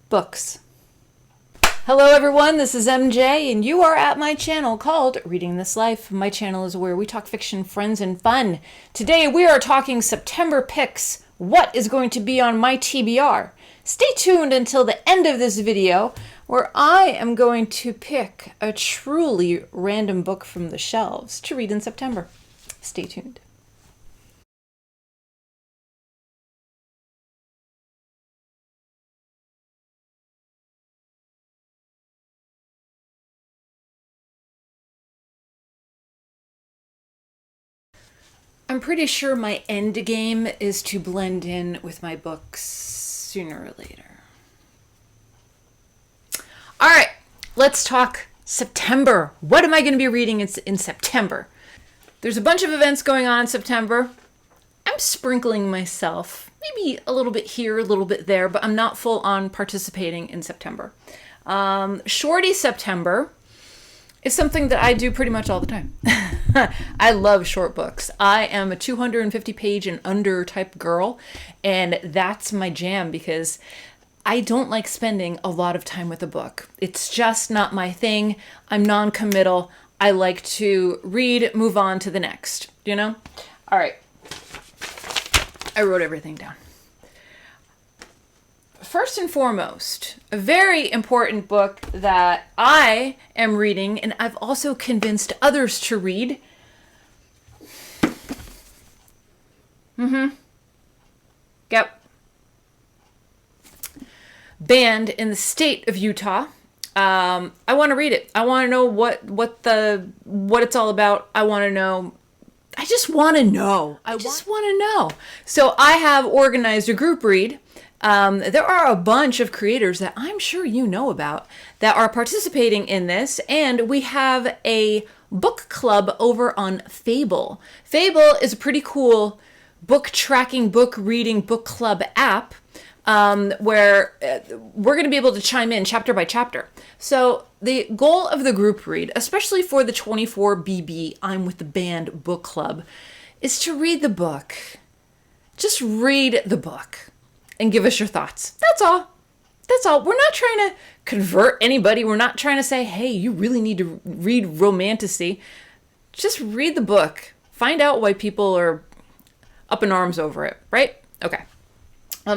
Books. Hello everyone, this is MJ and you are at my channel called Reading This Life. My channel is where we talk fiction, friends, and fun. Today we are talking September picks. What is going to be on my TBR? Stay tuned until the end of this video where I am going to pick a truly random book from the shelves to read in September. Stay tuned. I'm pretty sure my end game is to blend in with my books sooner or later. All right, let's talk September. What am I going to be reading in September? There's a bunch of events going on in September. I'm sprinkling myself, maybe a little bit here, a little bit there, but I'm not full on participating in September. Shorty September is something that I do pretty much all the time. I love short books. I am a 250 page and under type girl, and that's my jam because I don't like spending a lot of time with a book. It's just not my thing. I'm non-committal. I like to read, move on to the next, you know? All right. I wrote everything down. First and foremost, a very important book that I am reading and I've also convinced others to read. Yep. Banned in the state of Utah. I want to read it. I want to know what it's all about. I want to know. I just want to know. I just want to know. So I have organized a group read. There are a bunch of creators that I'm sure you know about that are participating in this, and we have a book club over on Fable. Fable is a pretty cool book tracking, book reading, book club app where we're going to be able to chime in chapter by chapter. So the goal of the group read, especially for the 24BB I'm with the band book club, is to read the book. Just read the book and give us your thoughts. That's all. That's all. We're not trying to convert anybody. We're not trying to say, hey, you really need to read romantasy. Just read the book. Find out why people are up in arms over it, right? Okay.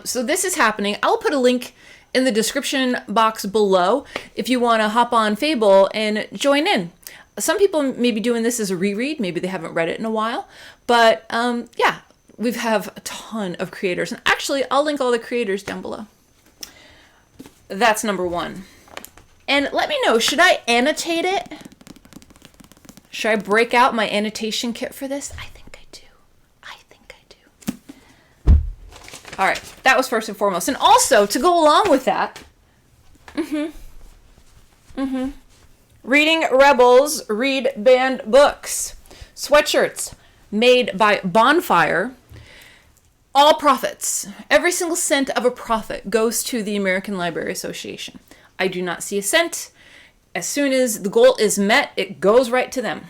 So this is happening. I'll put a link in the description box below if you want to hop on Fable and join in. Some people may be doing this as a reread. Maybe they haven't read it in a while. But yeah, we have a ton of creators. And actually, I'll link all the creators down below. That's number one. And let me know, should I annotate it? Should I break out my annotation kit for this? I think I do. I think I do. All right, that was first and foremost. And also, to go along with that, Reading Rebels Read Banned Books. Sweatshirts made by Bonfire. All profits, every single cent of a profit goes to the American Library Association. I do not see a cent. As soon as the goal is met, it goes right to them.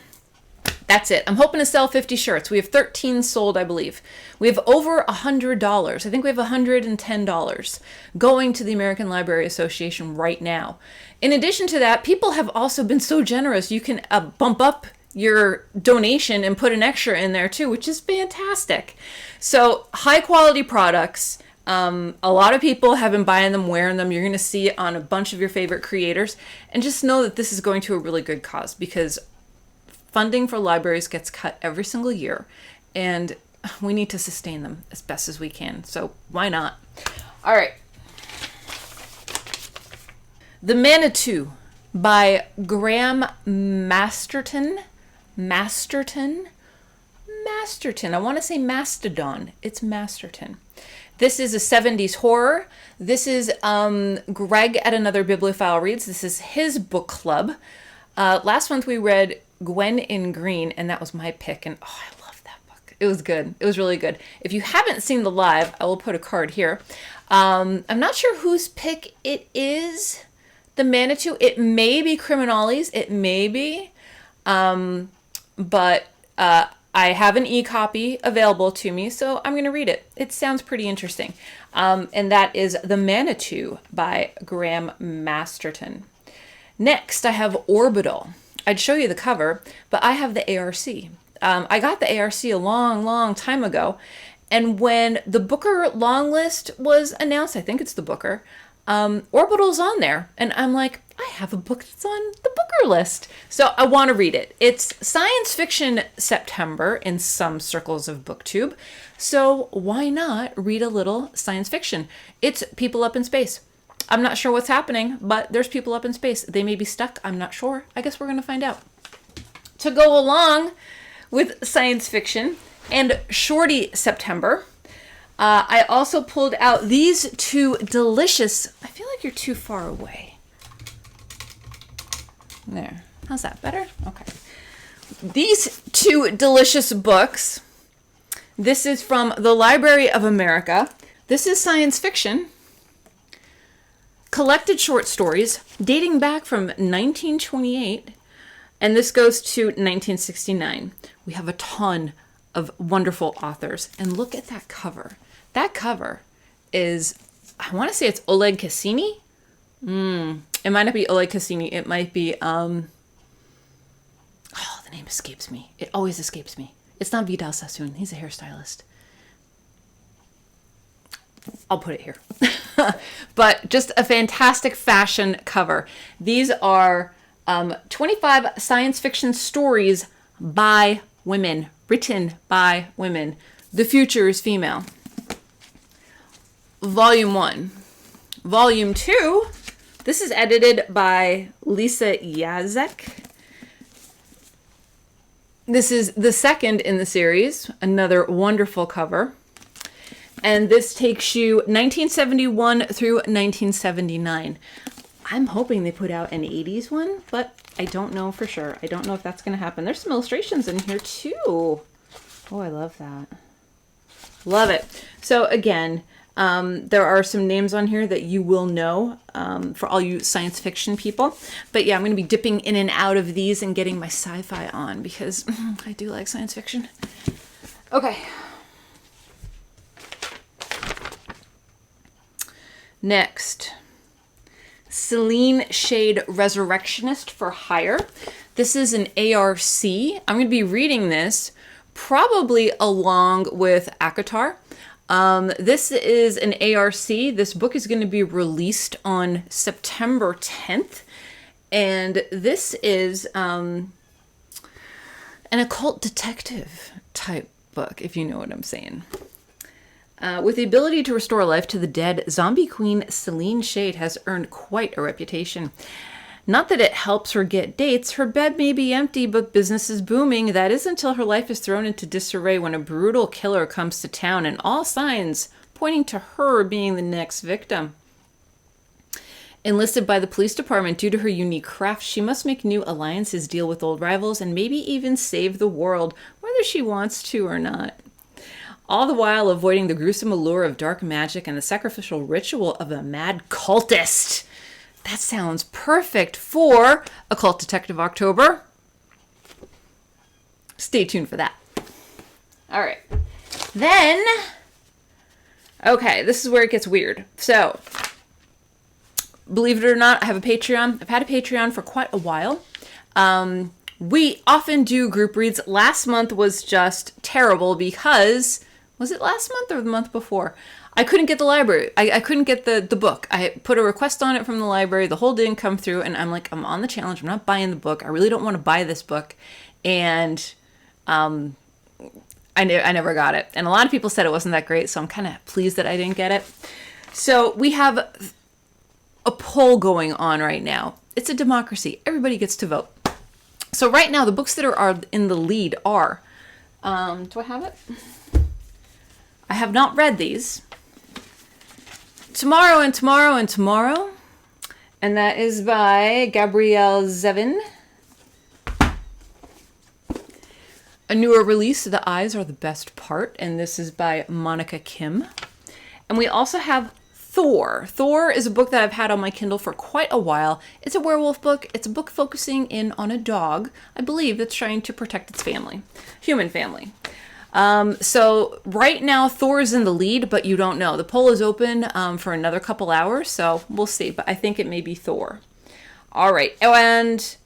That's it. I'm hoping to sell 50 shirts. We have 13 sold, I believe. We have over $100. I think we have $110 going to the American Library Association right now. In addition to that, people have also been so generous. You can bump up your donation and put an extra in there too, which is fantastic. So high quality products. A lot of people have been buying them, wearing them. You're going to see it on a bunch of your favorite creators. And just know that this is going to a really good cause because funding for libraries gets cut every single year. And we need to sustain them as best as we can. So why not? All right. The Manitou by Graham Masterton. Masterton. I want to say Mastodon. It's Masterton. This is a 70s horror. This is Greg at Another Bibliophile Reads. This is his book club. Last month we read Gwen in Green, and that was my pick. And oh, I love that book. It was good. It was really good. If you haven't seen the live, I will put a card here. I'm not sure whose pick it is. The Manitou. It may be Criminales. It may be. But I have an e-copy available to me, so I'm going to read it. It sounds pretty interesting. And that is The Manitou by Graham Masterton. Next, I have Orbital. I'd show you the cover, but I have the ARC. I got the ARC a long, long time ago. And when the Booker long list was announced, I think it's the Booker, Orbital's on there. And I'm like, I have a book that's on the Booker list. So I want to read it. It's science fiction September in some circles of BookTube. So why not read a little science fiction? It's people up in space. I'm not sure what's happening, but there's people up in space. They may be stuck. I'm not sure. I guess we're going to find out. To go along with science fiction and Shorty September, I also pulled out these two delicious... I feel like you're too far away. There. How's that? Better? Okay. These two delicious books. This is from the Library of America. This is science fiction. Collected short stories dating back from 1928. And this goes to 1969. We have a ton of wonderful authors. And look at that cover. That cover is, I want to say it's Oleg Cassini. It might not be Oleg Cassini. It might be, the name escapes me. It always escapes me. It's not Vidal Sassoon. He's a hairstylist. I'll put it here. But just a fantastic fashion cover. These are 25 science fiction stories by women, written by women. The future is female. Volume 1. Volume 2, this is edited by Lisa Yaszek. This is the second in the series, another wonderful cover. And this takes you 1971 through 1979. I'm hoping they put out an 80s one, but I don't know for sure. I don't know if that's going to happen. There's some illustrations in here too. Oh, I love that. Love it. So again, there are some names on here that you will know for all you science fiction people. But yeah, I'm going to be dipping in and out of these and getting my sci-fi on because I do like science fiction. Okay. Next, Selene Shade Resurrectionist for Hire. This is an ARC. I'm going to be reading this probably along with ACOTAR. This is an ARC. This book is going to be released on September 10th. And this is an occult detective type book, if you know what I'm saying. With the ability to restore life to the dead, zombie queen Selene Shade has earned quite a reputation. Not that it helps her get dates. Her bed may be empty, but business is booming. That is until her life is thrown into disarray when a brutal killer comes to town, and all signs pointing to her being the next victim. Enlisted by the police department due to her unique craft, she must make new alliances, deal with old rivals, and maybe even save the world, whether she wants to or not. All the while avoiding the gruesome allure of dark magic and the sacrificial ritual of a mad cultist. That sounds perfect for Occult Detective October. Stay tuned for that. All right. Then, okay, this is where it gets weird. So, believe it or not, I have a Patreon. I've had a Patreon for quite a while. We often do group reads. Last month was just terrible because... Was it last month or the month before? I couldn't get the library. I couldn't get the book. I put a request on it from the library. The whole didn't come through. And I'm like, I'm on the challenge. I'm not buying the book. I really don't want to buy this book. And I never got it. And a lot of people said it wasn't that great. So I'm kind of pleased that I didn't get it. So we have a poll going on right now. It's a democracy. Everybody gets to vote. So right now, the books that are in the lead are... do I have it? I have not read these. Tomorrow and Tomorrow and Tomorrow. And that is by Gabrielle Zevin. A newer release, The Eyes Are the Best Part. And this is by Monica Kim. And we also have Thor. Thor is a book that I've had on my Kindle for quite a while. It's a werewolf book. It's a book focusing in on a dog, I believe, that's trying to protect its family. Human family. So right now, Thor is in the lead, but you don't know. The poll is open for another couple hours, so we'll see. But I think it may be Thor. All right. Oh, and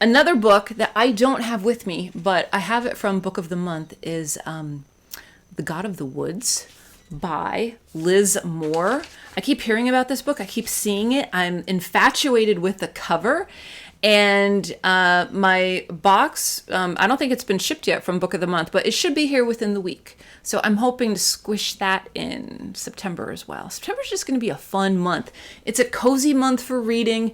another book that I don't have with me, but I have it from Book of the Month, is The God of the Woods by Liz Moore. I keep hearing about this book. I keep seeing it. I'm infatuated with the cover. And my box, I don't think it's been shipped yet from Book of the Month, but it should be here within the week. So I'm hoping to squish that in September as well. September's just going to be a fun month. It's a cozy month for reading.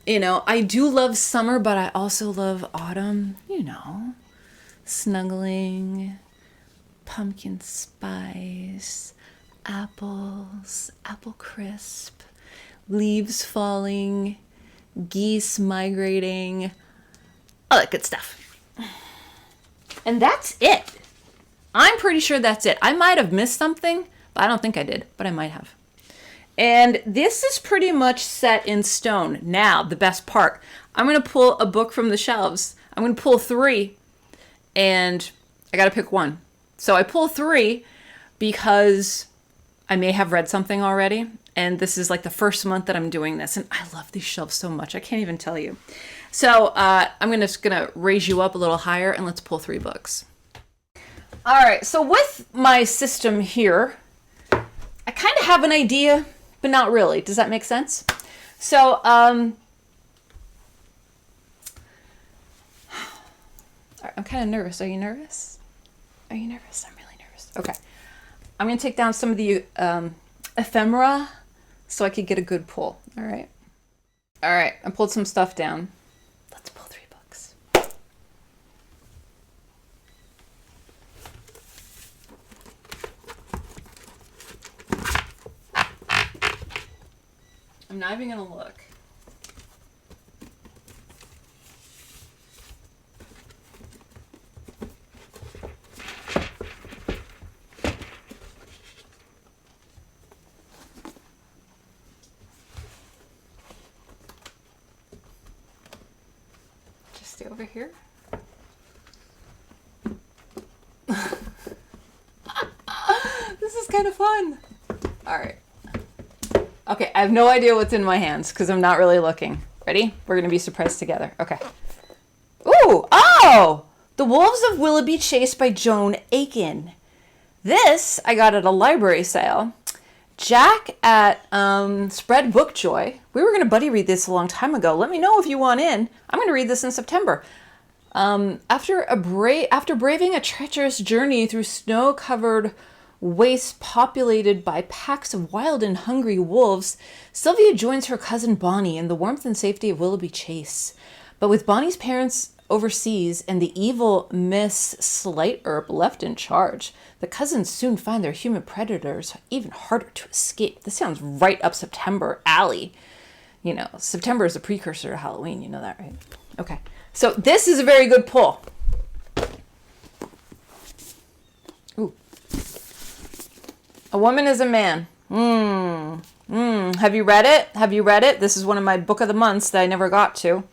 You know, I do love summer, but I also love autumn. You know, snuggling, pumpkin spice, apples, apple crisp, leaves falling, geese migrating, all that good stuff. And that's it. I'm pretty sure that's it. I might have missed something, but I don't think I did, but I might have. And this is pretty much set in stone. Now, the best part. I'm going to pull a book from the shelves. I'm going to pull 3, and I got to pick one. So I pull 3 because I may have read something already. And this is like the first month that I'm doing this. And I love these shelves so much. I can't even tell you. So I'm just going to raise you up a little higher and let's pull 3 books. All right. So with my system here, I kind of have an idea, but not really. Does that make sense? So I'm kind of nervous. Are you nervous? Are you nervous? I'm really nervous. Okay. I'm going to take down some of the ephemera so I could get a good pull. All right. All right. I pulled some stuff down. Let's pull 3 books. I'm not even going to look. Over here. This is kind of fun. All right. Okay, I have no idea what's in my hands because I'm not really looking. Ready? We're going to be surprised together. Okay. Ooh! Oh! The Wolves of Willoughby Chase by Joan Aiken. This I got at a library sale. Jack at Spread Book Joy. We were going to buddy read this a long time ago. Let me know if you want in. I'm going to read this in September. After braving a treacherous journey through snow-covered wastes populated by packs of wild and hungry wolves, Sylvia joins her cousin Bonnie in the warmth and safety of Willoughby Chase. But with Bonnie's parents overseas and the evil Miss Slighterp left in charge, the cousins soon find their human predators even harder to escape. This sounds right up September alley. You know, September is a precursor to Halloween. You know that, right? Okay. So this is a very good pull. Ooh. A Woman is a Man. Have you read it? Have you read it? This is one of my Book of the Months that I never got to.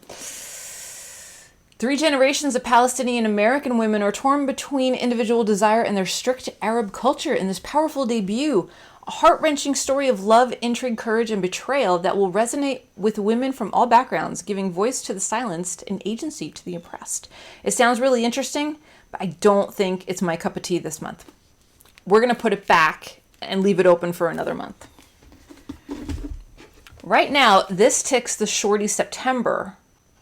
3 generations of Palestinian American women are torn between individual desire and their strict Arab culture in this powerful debut. A heart-wrenching story of love, intrigue, courage, and betrayal that will resonate with women from all backgrounds, giving voice to the silenced and agency to the oppressed. It sounds really interesting, but I don't think it's my cup of tea this month. We're going to put it back and leave it open for another month. Right now, this ticks the Shorty September.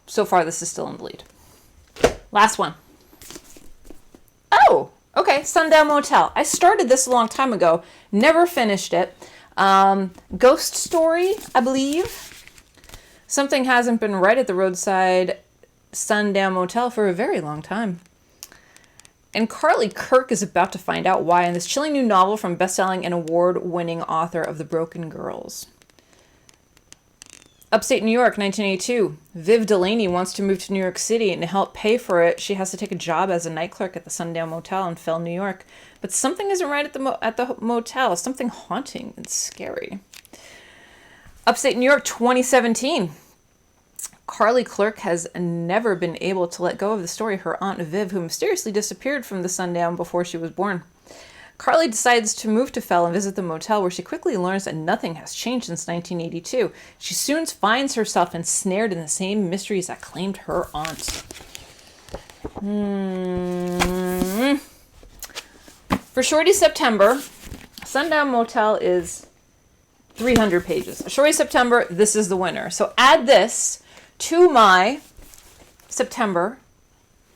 So far, this is still in the lead. Last one. Oh, okay. Sundown Motel. I started this a long time ago. Never finished it. Ghost story, I believe. Something hasn't been right at the roadside Sundown Motel for a very long time. And Carly Kirk is about to find out why in this chilling new novel from best-selling and award-winning author of The Broken Girls. Upstate New York, 1982. Viv Delaney wants to move to New York City, and to help pay for it, she has to take a job as a night clerk at the Sundown Motel in Fell, New York. But something isn't right at the motel. Something haunting and scary. Upstate New York, 2017. Carly Clerk has never been able to let go of the story of her Aunt Viv, who mysteriously disappeared from the sundown before she was born. Carly decides to move to Fell and visit the motel, where she quickly learns that nothing has changed since 1982. She soon finds herself ensnared in the same mysteries that claimed her aunt. For Shorty September, Sundown Motel is 300 pages. Shorty September, this is the winner. So add this to my September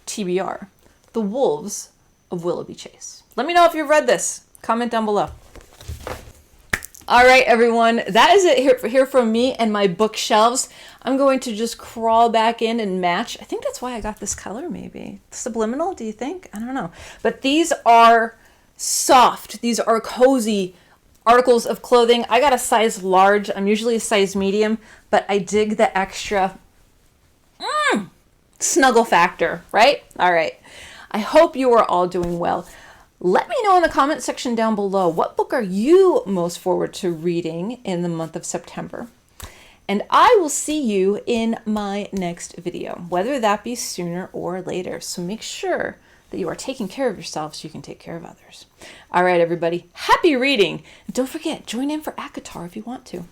TBR, The Wolves of Willoughby Chase. Let me know if you've read this. Comment down below. All right, everyone. That is it here from me and my bookshelves. I'm going to just crawl back in and match. I think that's why I got this color, maybe. Subliminal, do you think? I don't know. But these are soft. These are cozy articles of clothing. I got a size large. I'm usually a size medium, but I dig the extra snuggle factor, right? All right. I hope you are all doing well. Let me know in the comment section down below, what book are you most forward to reading in the month of September? And I will see you in my next video, whether that be sooner or later. So make sure that you are taking care of yourself so you can take care of others. All right, everybody, happy reading. And don't forget, join in for ACOTAR if you want to.